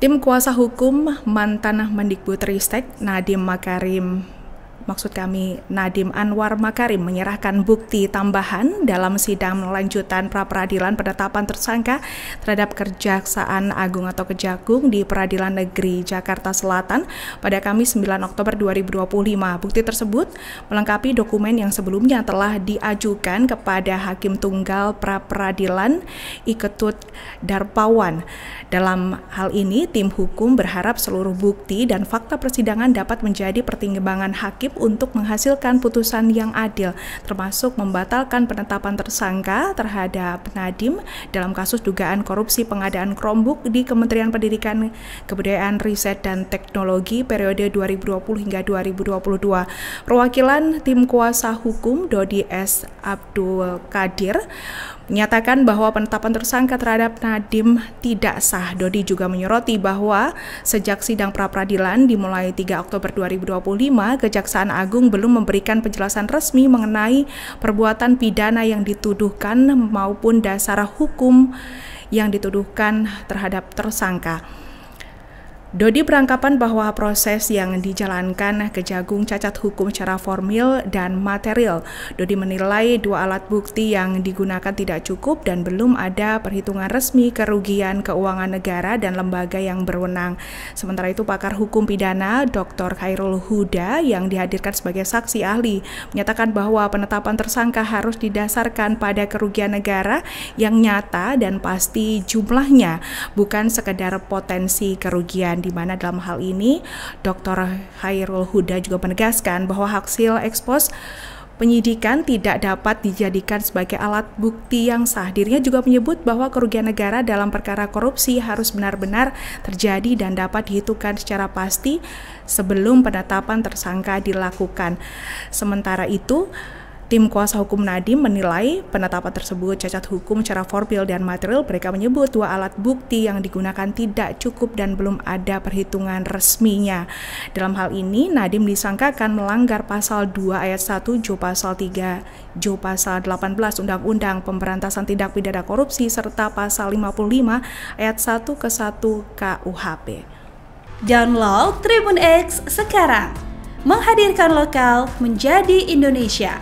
Tim kuasa hukum mantan Mendikbudristek Nadiem Anwar Makarim menyerahkan bukti tambahan dalam sidang lanjutan pra-peradilan penetapan tersangka terhadap Kejaksaan Agung atau Kejagung di Peradilan Negeri Jakarta Selatan pada Kamis 9 Oktober 2025. Bukti tersebut melengkapi dokumen yang sebelumnya telah diajukan kepada Hakim Tunggal Pra-Peradilan Iketut Darpawan. Dalam hal ini, tim hukum berharap seluruh bukti dan fakta persidangan dapat menjadi pertimbangan hakim untuk menghasilkan putusan yang adil, termasuk membatalkan penetapan tersangka terhadap Nadiem dalam kasus dugaan korupsi pengadaan Chromebook di Kementerian Pendidikan, Kebudayaan, Riset, dan Teknologi periode 2020 hingga 2022. Perwakilan tim kuasa hukum Dodi S. Abdul Qadir menyatakan bahwa penetapan tersangka terhadap Nadiem tidak sah. Dodi juga menyoroti bahwa sejak sidang pra-peradilan dimulai 3 Oktober 2025, Kejaksaan Agung belum memberikan penjelasan resmi mengenai perbuatan pidana yang dituduhkan maupun dasar hukum yang dituduhkan terhadap tersangka. Dodi beranggapan bahwa proses yang dijalankan Kejagung cacat hukum secara formil dan material. Dodi menilai dua alat bukti yang digunakan tidak cukup dan belum ada perhitungan resmi kerugian keuangan negara dan lembaga yang berwenang. Sementara itu, pakar hukum pidana Dr. Khairul Huda yang dihadirkan sebagai saksi ahli menyatakan bahwa penetapan tersangka harus didasarkan pada kerugian negara yang nyata dan pasti jumlahnya, bukan sekedar potensi kerugian, di mana dalam hal ini Dr. Khairul Huda juga menegaskan bahwa hasil ekspos penyidikan tidak dapat dijadikan sebagai alat bukti yang sah. Dirinya juga menyebut bahwa kerugian negara dalam perkara korupsi harus benar-benar terjadi dan dapat dihitungkan secara pasti sebelum penetapan tersangka dilakukan. Sementara itu, tim kuasa hukum Nadiem menilai penetapan tersebut cacat hukum secara formil dan material. Mereka menyebut dua alat bukti yang digunakan tidak cukup dan belum ada perhitungan resminya. Dalam hal ini, Nadiem disangkakan melanggar pasal 2 ayat 1 Jo pasal 3 Jo pasal 18 Undang-Undang Pemberantasan Tindak Pidana Korupsi serta pasal 55 ayat 1 ke 1 KUHP. Download Tribun X sekarang, menghadirkan lokal menjadi Indonesia.